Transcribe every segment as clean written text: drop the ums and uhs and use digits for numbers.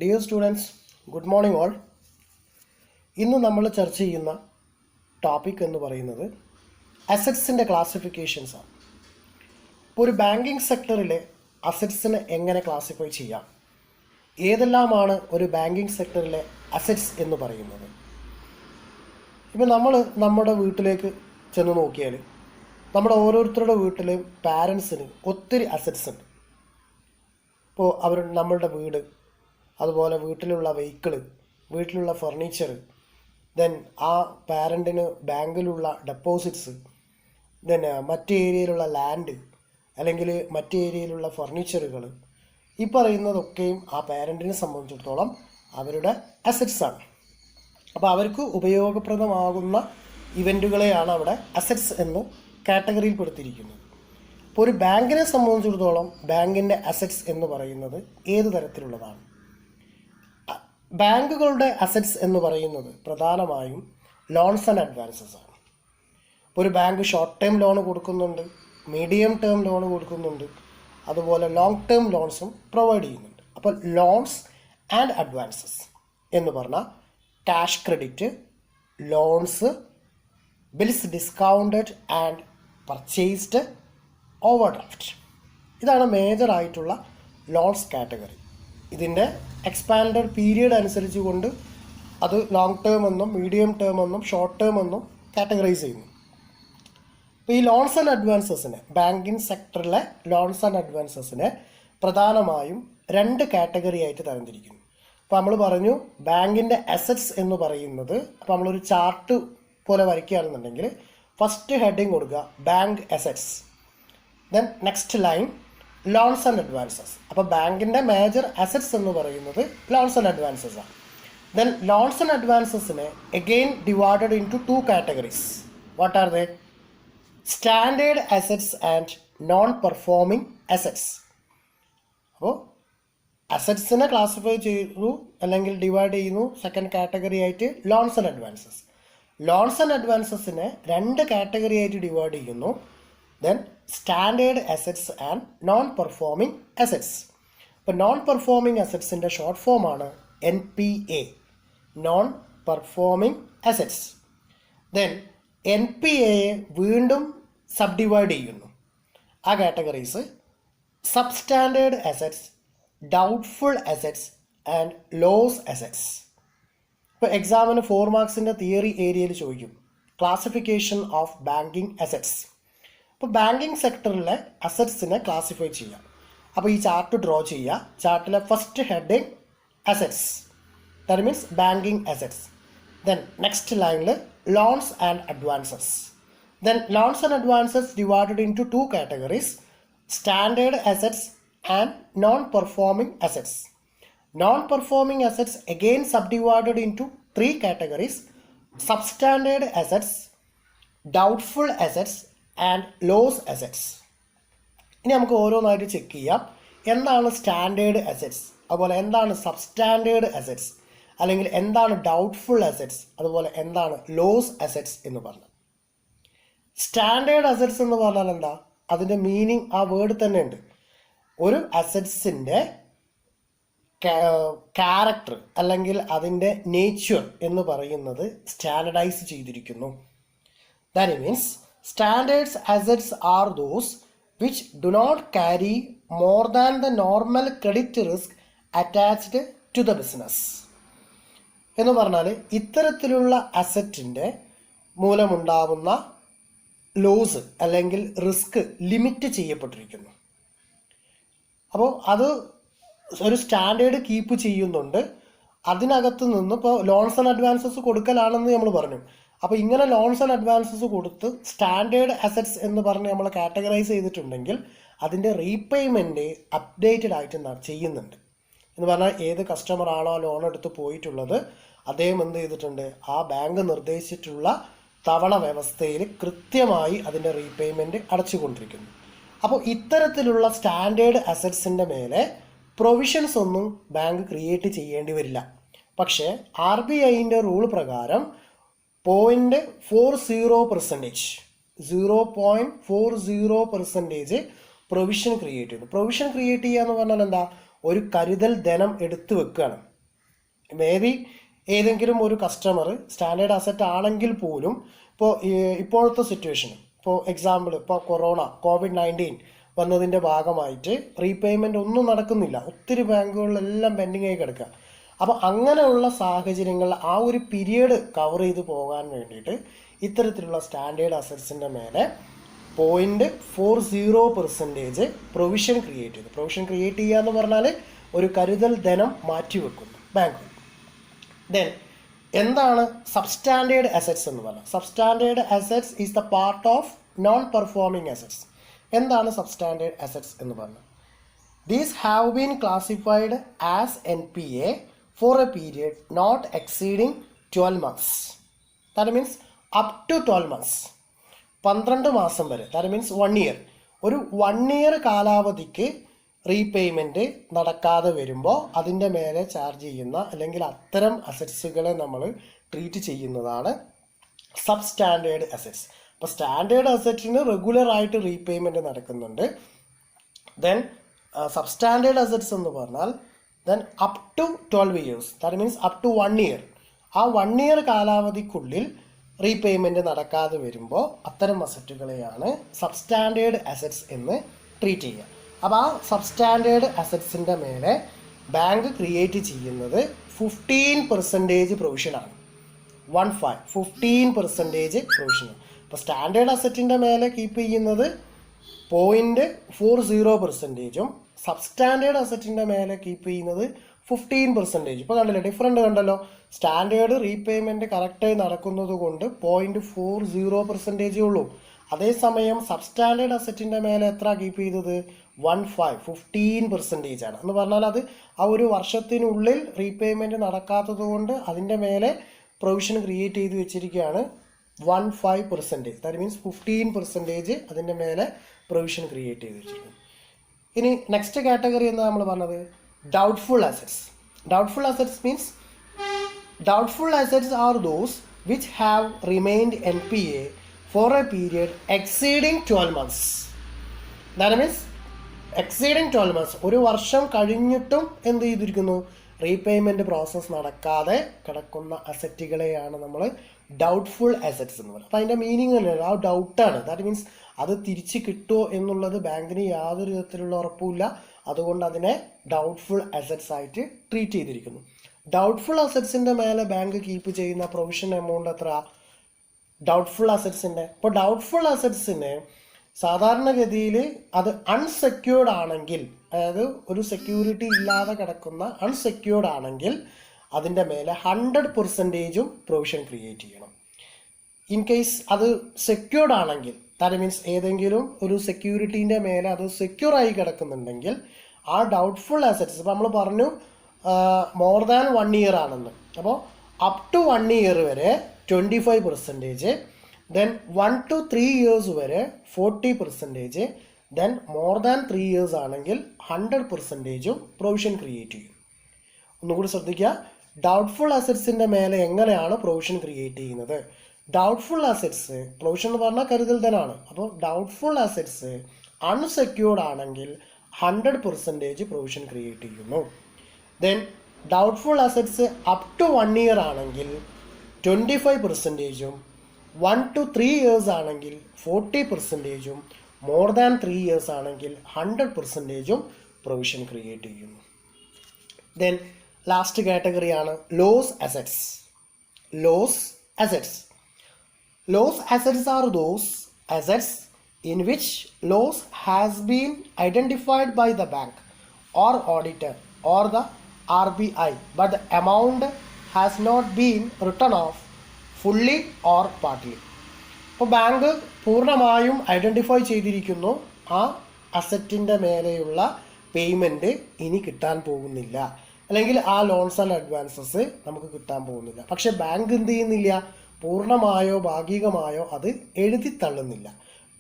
Dear students, good morning all. ഇന്ന് നമ്മൾ ചർച്ച ചെയ്യുന്ന ടോപ്പിക് എന്ന് പറയുന്നത് അസറ്റ്സിൻ്റെ ക്ലാസിഫിക്കേഷൻസ് ആണ്. ഇപ്പോൾ ഒരു ബാങ്കിങ് സെക്ടറിലെ അസറ്റ്സിനെ എങ്ങനെ ക്ലാസിഫൈ ചെയ്യാം, ഏതെല്ലാമാണ് ഒരു ബാങ്കിങ് സെക്ടറിലെ അസറ്റ്സ് എന്ന് പറയുന്നത്. ഇപ്പോൾ നമ്മൾ നമ്മുടെ വീട്ടിലേക്ക് ചെന്ന് നോക്കിയാൽ നമ്മുടെ ഓരോരുത്തരുടെ വീട്ടിലെയും പാരൻസിന് ഒത്തിരി അസറ്റ്സ് ഉണ്ട്. ഇപ്പോൾ നമ്മളുടെ വീട്, അതുപോലെ വീട്ടിലുള്ള വെഹിക്കിള്, വീട്ടിലുള്ള ഫർണിച്ചർ, ദെൻ ആ പാരൻറ്റിന് ബാങ്കിലുള്ള ഡെപ്പോസിറ്റ്സ്, ദെൻ മറ്റ് ഏരിയയിലുള്ള ലാൻഡ് അല്ലെങ്കിൽ മറ്റ് ഏരിയയിലുള്ള ഫർണിച്ചറുകൾ, ഈ പറയുന്നതൊക്കെയും ആ പാരൻറ്റിനെ സംബന്ധിച്ചിടത്തോളം അവരുടെ അസറ്റ്സാണ്. അപ്പോൾ അവർക്ക് ഉപയോഗപ്രദമാകുന്ന ഇവൻറ്റുകളെയാണ് അവിടെ അസറ്റ്സ് എന്ന് കാറ്റഗറിയിൽപ്പെടുത്തിയിരിക്കുന്നത്. ഇപ്പോൾ ഒരു ബാങ്കിനെ സംബന്ധിച്ചിടത്തോളം ബാങ്കിൻ്റെ അസറ്റ്സ് എന്ന് പറയുന്നത് ഏത് തരത്തിലുള്ളതാണ്? ബാങ്കുകളുടെ അസറ്റ്സ് എന്ന് പറയുന്നത് പ്രധാനമായും ലോൺസ് ആൻഡ് അഡ്വാൻസസ് ആണ്. ഇപ്പോൾ ഒരു ബാങ്ക് ഷോർട്ട് ടേം ലോൺ കൊടുക്കുന്നുണ്ട്, മീഡിയം ടേം ലോൺ കൊടുക്കുന്നുണ്ട്, അതുപോലെ ലോങ് ടേം ലോൺസും പ്രൊവൈഡ് ചെയ്യുന്നുണ്ട്. അപ്പോൾ ലോൺസ് ആൻഡ് അഡ്വാൻസസ് എന്ന് പറഞ്ഞാൽ cash credit, loans, bills discounted and purchased, overdraft, ഇതാണ് മേജറായിട്ടുള്ള ലോൺസ് കാറ്റഗറി. ഇതിൻ്റെ എക്സ്പാൻഡഡ് പീരിയഡ് അനുസരിച്ച് കൊണ്ട് അത് ലോങ് ടേം എന്നും മീഡിയം ടേം എന്നും ഷോർട്ട് ടേം എന്നും കാറ്റഗറൈസ് ചെയ്യുന്നു. അപ്പോൾ ഈ ലോൺസ് ആൻഡ് അഡ്വാൻസസിനെ, ബാങ്കിങ് സെക്ടറിലെ ലോൺസ് ആൻഡ് അഡ്വാൻസസിനെ പ്രധാനമായും രണ്ട് കാറ്റഗറി ആയിട്ട് തരംതിരിക്കുന്നു. അപ്പോൾ നമ്മൾ പറഞ്ഞു ബാങ്കിൻ്റെ അസറ്റ്സ് എന്ന് പറയുന്നത്, അപ്പോൾ നമ്മളൊരു ചാർട്ട് പോലെ വരയ്ക്കുകയാണെന്നുണ്ടെങ്കിൽ ഫസ്റ്റ് ഹെഡിങ് കൊടുക്കുക bank assets, then next line loans and advances. അപ്പോൾ ബാങ്കിൻ്റെ മേജർ അസറ്റ്സ് എന്ന് പറയുന്നത് ലോൺസ് ആൻഡ് അഡ്വാൻസസ് ആണ്. ദെൻ ലോൺസ് ആൻഡ് അഡ്വാൻസസിനെ again divided in to 2 categories. What are they? Standard assets and non performing assets. അപ്പോൾ അസറ്റ്സിനെ classify ചെയ്തു അല്ലെങ്കിൽ ഡിവൈഡ് ചെയ്യുന്നു സെക്കൻഡ് കാറ്റഗറി ആയിട്ട് loans and advances. Loans and അഡ്വാൻസസിനെ 2 കാറ്റഗറി ആയിട്ട് ഡിവൈഡ് ചെയ്യുന്നു. Then standard assets and non performing assets. ഇപ്പോൾ നോൺ പെർഫോമിംഗ് അസറ്റ്സിൻ്റെ ഷോർട്ട് ഫോമാണ് NPA, non performing assets. Then NPAയെ വീണ്ടും സബ് ഡിവൈഡ് ചെയ്യുന്നു. ആ categories sub standard assets, doubtful assets and loss assets. ഇപ്പോൾ എക്സാമിന് 4 മാർക്സിൻ്റെ തിയറി ഏരിയയിൽ ചോദിക്കും ക്ലാസിഫിക്കേഷൻ ഓഫ് ബാങ്കിങ് അസറ്റ്സ്. ഇപ്പോൾ ബാങ്കിങ് സെക്ടറിലെ അസറ്റ്സിനെ ക്ലാസിഫൈ ചെയ്യാം. അപ്പോൾ ഈ ചാർട്ട് ഡ്രോ ചെയ്യുക. ചാർട്ടിലെ first heading assets, that means banking assets. Then next ലൈനിൽ loans and advances. Then loans and advances divided in to 2 categories, standard assets and non performing assets. Non performing assets again subdivided into 3 categories, substandard assets, doubtful assets and loss assets. ഇനി നമുക്ക് ഓരോന്നായിട്ട് check ചെയ്യാം. എന്താണ് standard assets, അതുപോലെ എന്താണ് substandard assets, അല്ലെങ്കിൽ എന്താണ് doubtful assets, അതുപോലെ എന്താണ് ലോസ് അസറ്റ്സ് എന്ന് പറഞ്ഞത്. സ്റ്റാൻഡേർഡ് അസറ്റ്സ് എന്ന് പറഞ്ഞാൽ എന്താ? അതിൻ്റെ മീനിങ് ആ വേർഡ് തന്നെ ഉണ്ട്. ഒരു അസറ്റ്സിൻ്റെ ക്യാരക്ടർ അല്ലെങ്കിൽ അതിൻ്റെ നേച്ചർ എന്ന് പറയുന്നത് സ്റ്റാൻഡർഡൈസ് ചെയ്തിരിക്കുന്നു. That means standards assets are those which do not carry more than the normal credit risk attached to the business. എന്ന് പറഞ്ഞാൽ ഇത്തരത്തിലുള്ള അസറ്റിൻ്റെ മൂലമുണ്ടാവുന്ന ലോസ് അല്ലെങ്കിൽ റിസ്ക് ലിമിറ്റ് ചെയ്യപ്പെട്ടിരിക്കുന്നു. അപ്പോൾ അത് ഒരു സ്റ്റാൻഡേർഡ് കീപ്പ് ചെയ്യുന്നുണ്ട്. അതിനകത്ത് നിന്ന് ഇപ്പോൾ ലോൺസ് ആൻഡ് അഡ്വാൻസസ് കൊടുക്കലാണെന്ന് നമ്മൾ പറഞ്ഞു. അപ്പോൾ ഇങ്ങനെ ലോൺസ് ആൻഡ് അഡ്വാൻസസ് കൊടുത്ത് സ്റ്റാൻഡേർഡ് അസറ്റ്സ് എന്ന് പറഞ്ഞ് നമ്മൾ കാറ്റഗറൈസ് ചെയ്തിട്ടുണ്ടെങ്കിൽ അതിൻ്റെ റീപേയ്മെൻറ്റ് അപ്ഡേറ്റഡ് ആയിട്ട് ചെയ്യുന്നുണ്ട്. എന്ന് പറഞ്ഞാൽ ഏത് കസ്റ്റമറാണോ ലോൺ എടുത്ത് പോയിട്ടുള്ളത് അദ്ദേഹം എന്ത് ചെയ്തിട്ടുണ്ട്, ആ ബാങ്ക് നിർദ്ദേശിച്ചിട്ടുള്ള തവണ വ്യവസ്ഥയിൽ കൃത്യമായി അതിൻ്റെ റീപേയ്മെൻറ്റ് അടച്ചുകൊണ്ടിരിക്കുന്നു. അപ്പോൾ ഇത്തരത്തിലുള്ള സ്റ്റാൻഡേർഡ് അസറ്റ്സിൻ്റെ മേലെ പ്രൊവിഷൻസ് ഒന്നും ബാങ്ക് ക്രിയേറ്റ് ചെയ്യേണ്ടി വരില്ല. പക്ഷേ RBIൻ്റെ റൂൾ പ്രകാരം 0.40% പ്രൊവിഷൻ ക്രിയേറ്റ് ചെയ്യുന്നു. പ്രൊവിഷൻ ക്രിയേറ്റ് ചെയ്യുക എന്ന് പറഞ്ഞാൽ എന്താ? ഒരു കരുതൽ ധനം എടുത്തു വെക്കുകയാണ്. മേ ബി ഏതെങ്കിലും ഒരു കസ്റ്റമർ സ്റ്റാൻഡേർഡ് അസറ്റ് ആണെങ്കിൽ പോലും ഇപ്പോഴത്തെ സിറ്റുവേഷൻ, എക്സാമ്പിൾ കോവിഡ്-19 വന്നതിൻ്റെ ഭാഗമായിട്ട് റീപേയ്മെൻറ്റ് ഒന്നും നടക്കുന്നില്ല, ഒത്തിരി ബാങ്കുകളിലെല്ലാം പെൻഡിങ് ആയി കിടക്കുക. അപ്പോൾ അങ്ങനെയുള്ള സാഹചര്യങ്ങളിൽ ആ ഒരു പീരിയഡ് കവർ ചെയ്ത് പോകാൻ വേണ്ടിയിട്ട് ഇത്തരത്തിലുള്ള സ്റ്റാൻഡേർഡ് അസറ്റ്സിൻ്റെ മേലെ 0.40% പ്രൊവിഷൻ ക്രിയേറ്റ് ചെയ്തു. പ്രൊവിഷൻ ക്രിയേറ്റ് ചെയ്യുക എന്ന് പറഞ്ഞാൽ ഒരു കരുതൽ ധനം മാറ്റിവെക്കുന്നു ബാങ്ക്. ദെൻ എന്താണ് സബ്സ്റ്റാൻഡേർഡ് അസറ്റ്സ് എന്ന് പറഞ്ഞാൽ? Substandard assets is the part of non performing assets. എന്താണ് സബ്സ്റ്റാൻഡേർഡ് അസറ്റ്സ് എന്ന് പറഞ്ഞാൽ? These have been classified as NPA for a period not exceeding 12 months. That means up to 12 months. 12 മാസം വരെ, that means 1 year. ഒരു 1 year കാലാവധിക്ക് repayment നടക്കാതെ വരുമ്പോൾ അതിൻ്റെ മേലെ ചാർജ് ചെയ്യുന്ന അല്ലെങ്കിൽ അത്തരം അസറ്റ്സുകളെ നമ്മൾ ട്രീറ്റ് ചെയ്യുന്നതാണ് സബ്സ്റ്റാൻഡേർഡ് അസറ്റ്സ്. അപ്പോൾ സ്റ്റാൻഡേർഡ് അസറ്റിന് റെഗുലറായിട്ട് റീപേയ്മെൻറ്റ് നടക്കുന്നുണ്ട്. ദെൻ സബ്സ്റ്റാൻഡേർഡ് അസറ്റ്സ് എന്ന് പറഞ്ഞാൽ then up to 12 years, that means up to 1 year. ആ 1 year കാലാവധിക്കുള്ളിൽ റീപേയ്മെൻറ്റ് നടക്കാതെ വരുമ്പോൾ അത്തരം അസറ്റുകളെയാണ് സബ്സ്റ്റാൻഡേർഡ് അസറ്റ്സ് എന്ന് ട്രീറ്റ് ചെയ്യുക. അപ്പോൾ ആ സബ്സ്റ്റാൻഡേർഡ് അസറ്റ്സിൻ്റെ മേലെ ബാങ്ക് ക്രിയേറ്റ് ചെയ്യുന്നത് 15% പ്രൊവിഷനാണ്. 15% പ്രൊവിഷനാണ്. അപ്പോൾ സ്റ്റാൻഡേർഡ് അസറ്റിൻ്റെ മേലെ കീപ്പ് ചെയ്യുന്നത് 0.40%, സബ്സ്റ്റാൻഡേർഡ് അസറ്റിൻ്റെ മേലെ കീപ്പ് ചെയ്യുന്നത് 15%. ഇപ്പോൾ കണ്ടില്ലേ, ഡിഫറൻറ്റ് കണ്ടല്ലോ. സ്റ്റാൻഡേർഡ് റീപേയ്മെൻറ്റ് കറക്റ്റായി നടക്കുന്നത് കൊണ്ട് 0.40% ഉള്ളൂ. അതേസമയം സബ്സ്റ്റാൻഡേർഡ് അസറ്റിൻ്റെ മേലെ എത്ര കീപ്പ് ചെയ്തത്? 15% ആണ്. എന്ന് പറഞ്ഞാൽ അത് ആ ഒരു വർഷത്തിനുള്ളിൽ റീപേയ്മെൻറ്റ് നടക്കാത്തത് കൊണ്ട് അതിൻ്റെ മേലെ പ്രൊവിഷൻ ക്രിയേറ്റ് ചെയ്ത് വെച്ചിരിക്കുകയാണ് 15%. ദാറ്റ് മീൻസ് 15% അതിൻ്റെ മേലെ പ്രൊവിഷൻ ക്രിയേറ്റ് ചെയ്ത് വെച്ചിരിക്കുന്നു. ഇനി നെക്സ്റ്റ് കാറ്റഗറി എന്താ നമ്മൾ പറഞ്ഞത്? Doubtful assets. Doubtful assets means doubtful assets are those which have remained NPA for a period exceeding 12 months. That means exceeding 12 months, ഒരു വർഷം കഴിഞ്ഞിട്ടും എന്ത് ചെയ്തിരിക്കുന്നു? റീപേയ്മെൻറ്റ് പ്രോസസ്സ് നടക്കാതെ കിടക്കുന്ന അസറ്റുകളെയാണ് നമ്മൾ ഡൗട്ട്ഫുൾ അസറ്റ്സ് എന്ന് പറയുന്നത്. അപ്പോൾ അതിൻ്റെ മീനിങ് തന്നെയാണ് ആ ഡൗട്ടാണ്. ദാറ്റ് മീൻസ് അത് തിരിച്ച് കിട്ടുമോ എന്നുള്ളത് ബാങ്കിന് യാതൊരു വിധത്തിലുള്ള ഉറപ്പുമില്ല. അതുകൊണ്ട് അതിനെ ഡൗട്ട്ഫുൾ അസറ്റ്സ് ആയിട്ട് ട്രീറ്റ് ചെയ്തിരിക്കുന്നു. ഡൗട്ട്ഫുൾ അസറ്റ്സിൻ്റെ മേലെ ബാങ്ക് കീപ്പ് ചെയ്യുന്ന പ്രൊവിഷൻ എമൗണ്ട് എത്ര? ഡൗട്ട്ഫുൾ അസറ്റ്സിൻ്റെ ഇപ്പോൾ ഡൗട്ട്ഫുൾ അസറ്റ്സിന് സാധാരണഗതിയിൽ അത് അൺസെക്യൂർഡ് ആണെങ്കിൽ, അതായത് ഒരു സെക്യൂരിറ്റി ഇല്ലാതെ കിടക്കുന്ന അൺസെക്യൂർഡ് ആണെങ്കിൽ അതിൻ്റെ മേലെ 100% പ്രൊവിഷൻ ക്രിയേറ്റ് ചെയ്യണം. ഇൻ കേസ് അത് സെക്യൂർഡ് ആണെങ്കിൽ, ദാറ്റ് മീൻസ് ഏതെങ്കിലും ഒരു സെക്യൂരിറ്റീൻ്റെ മേലെ അത് സെക്യൂറായി കിടക്കുന്നുണ്ടെങ്കിൽ ആ ഡൗട്ട്ഫുൾ അസറ്റ്സ്, ഇപ്പോൾ നമ്മൾ പറഞ്ഞു മോർ ദാൻ 1 year ആണെന്ന്, അപ്പോൾ അപ് ടു 1 year വരെ 25%, ദെൻ 1 to 3 years വരെ 40%, ദെൻ മോർ ദാൻ 3 years ആണെങ്കിൽ 100% പ്രൊവിഷൻ ക്രിയേറ്റ് ചെയ്യും. ഒന്നുകൂടി ശ്രദ്ധിക്കുക, ഡൗട്ട്ഫുൾ അസറ്റ്സിൻ്റെ മേലെ എങ്ങനെയാണ് പ്രൊവിഷൻ ക്രിയേറ്റ് ചെയ്യുന്നത്? ഡൗട്ട്ഫുൾ അസറ്റ്സ്, പ്രൊവിഷൻ എന്ന് പറഞ്ഞാൽ കരുതൽ ധനമാണ്. അപ്പോൾ ഡൗട്ട്ഫുൾ അസറ്റ്സ് അൺസെക്യൂർഡ് ആണെങ്കിൽ 100% പ്രൊവിഷൻ ക്രിയേറ്റ് ചെയ്യുന്നു. Then doubtful assets up to 1 year ആണെങ്കിൽ 25%, 1 to 3 years ആണെങ്കിൽ 40%, മോർ ദാൻ 3 years ആണെങ്കിൽ 100% പ്രൊവിഷൻ ക്രിയേറ്റ് ചെയ്യുന്നു. ദെൻ ലാസ്റ്റ് കാറ്റഗറിയാണ് loss assets. Loss assets. Loss assets are those assets in which loss has been identified by the bank or auditor or the RBI, but the amount has not been written off fully or partly. ഇപ്പോൾ bank പൂർണ്ണമായും identify ചെയ്തിരിക്കുന്നു ആ അസറ്റിൻ്റെ മേലെയുള്ള payment ഇനി കിട്ടാൻ പോകുന്നില്ല, അല്ലെങ്കിൽ ആ ലോൺസ് ആൻഡ് അഡ്വാൻസസ് നമുക്ക് കിട്ടാൻ പോകുന്നില്ല. പക്ഷേ ബാങ്ക് എന്ത് ചെയ്യുന്നില്ല? പൂർണ്ണമായോ ഭാഗികമായോ അത് എഴുതി തള്ളുന്നില്ല.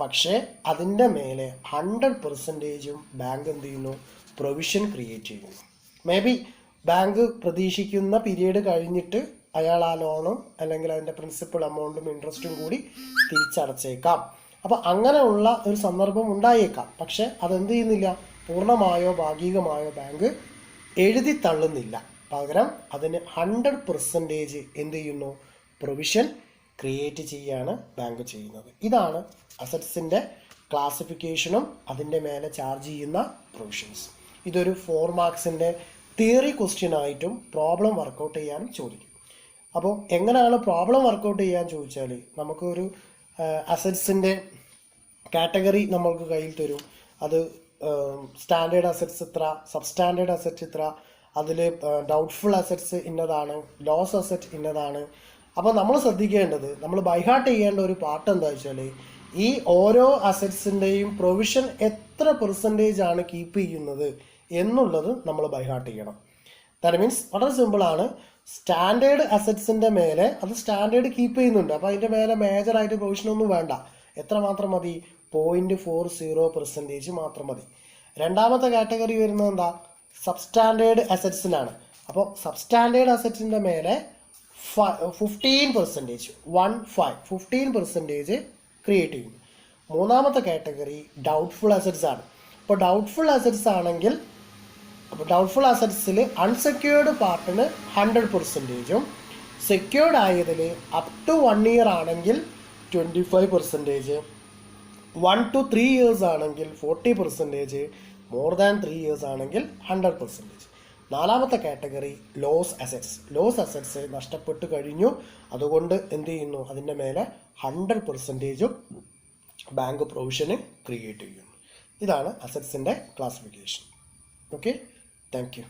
പക്ഷേ അതിൻ്റെ മേലെ 100% ബാങ്ക് എന്ത് ചെയ്യുന്നു? പ്രൊവിഷൻ ക്രിയേറ്റ് ചെയ്യുന്നു. മേ ബി ബാങ്ക് പ്രതീക്ഷിക്കുന്ന പീരീഡ് കഴിഞ്ഞിട്ട് അയാൾ ആ ലോണും അല്ലെങ്കിൽ അതിൻ്റെ പ്രിൻസിപ്പൽ എമൗണ്ടും ഇൻട്രസ്റ്റും കൂടി തിരിച്ചടച്ചേക്കാം. അപ്പോൾ അങ്ങനെയുള്ള ഒരു സന്ദർഭം ഉണ്ടായേക്കാം. പക്ഷേ അതെന്ത് ചെയ്യുന്നില്ല? പൂർണ്ണമായോ ഭാഗികമായോ ബാങ്ക് എഴുതി തള്ളുന്നില്ല, പകരം അതിന് 100% എന്ത് ചെയ്യുന്നു, പ്രൊവിഷൻ ക്രിയേറ്റ് ചെയ്യാണ് ബാങ്ക് ചെയ്യുന്നത്. ഇതാണ് അസറ്റ്സിൻ്റെ ക്ലാസിഫിക്കേഷനും അതിൻ്റെ മേലെ ചാർജ് ചെയ്യുന്ന പ്രൊവിഷൻസ്. ഇതൊരു 4 മാർക്സിൻ്റെ തിയറി ക്വസ്റ്റ്യൻ ആയിട്ടും പ്രോബ്ലം വർക്കൗട്ട് ചെയ്യാനും ചോദിക്കും. അപ്പോൾ എങ്ങനെയാണ് പ്രോബ്ലം വർക്കൗട്ട് ചെയ്യാൻ ചോദിച്ചാൽ, നമുക്കൊരു അസറ്റ്സിൻ്റെ കാറ്റഗറി നമ്മൾക്ക് കയ്യിൽ തരും. അത് സ്റ്റാൻഡേർഡ് അസറ്റ്സ് ഇത്ര, സബ് സ്റ്റാൻഡേർഡ് അസറ്റ് ഇത്ര, അതിൽ ഡൗട്ട്ഫുൾ അസറ്റ്സ് ഇന്നതാണ്, ലോസ് അസറ്റ് ഇന്നതാണ്. അപ്പോൾ നമ്മൾ ശ്രദ്ധിക്കേണ്ടത്, നമ്മൾ ബൈഹാർട്ട് ചെയ്യേണ്ട ഒരു പാർട്ട് എന്താ വെച്ചാൽ, ഈ ഓരോ അസറ്റ്സിൻ്റെയും പ്രൊവിഷൻ എത്ര പെർസെൻറ്റേജ് ആണ് കീപ്പ് ചെയ്യുന്നത് എന്നുള്ളത് നമ്മൾ ബൈഹാർട്ട് ചെയ്യണം. ദാറ്റ് മീൻസ് വളരെ സിമ്പിളാണ്. സ്റ്റാൻഡേർഡ് അസറ്റ്സിൻ്റെ മേലെ അത് സ്റ്റാൻഡേർഡ് കീപ്പ് ചെയ്യുന്നുണ്ട്, അപ്പോൾ അതിൻ്റെ മേലെ മേജറായിട്ട് പ്രൊവിഷനൊന്നും വേണ്ട. എത്ര മാത്രം മതി? 0.40% മാത്രം മതി. രണ്ടാമത്തെ കാറ്റഗറി വരുന്നത് എന്താ? സബ് സ്റ്റാൻഡേർഡ് അസറ്റ്സിനാണ്. അപ്പോൾ സബ് സ്റ്റാൻഡേർഡ് അസറ്റ്സിൻ്റെ മേലെ 15% ക്രിയേറ്റ് ചെയ്യുന്നു. മൂന്നാമത്തെ കാറ്റഗറി ഡൗട്ട്ഫുൾ അസറ്റ്സ് ആണ്. അപ്പോൾ ഡൗട്ട്ഫുൾ അസറ്റ്സ് ആണെങ്കിൽ, അപ്പോൾ ഡൗട്ട്ഫുൾ അസറ്റ്സിൽ അൺസെക്യൂർഡ് പാർട്ടിന് 100%, സെക്യൂർഡ് ആയതിൽ അപ് ടു 1 ഇയർ ആണെങ്കിൽ 25%, 1 to 3 years ആണെങ്കിൽ 40%, മോർ ദാൻ 3 years ആണെങ്കിൽ 100%. നാലാമത്തെ category loss assets. Loss assets നഷ്ടപ്പെട്ട് കഴിഞ്ഞു, അതുകൊണ്ട് എന്ത് ചെയ്യുന്നു, അതിൻ്റെ മേലെ 100% ബാങ്ക് പ്രൊവിഷന് ക്രിയേറ്റ് ചെയ്യുന്നു. ഇതാണ് അസറ്റ്സിൻ്റെ ക്ലാസിഫിക്കേഷൻ. Okay, thank you.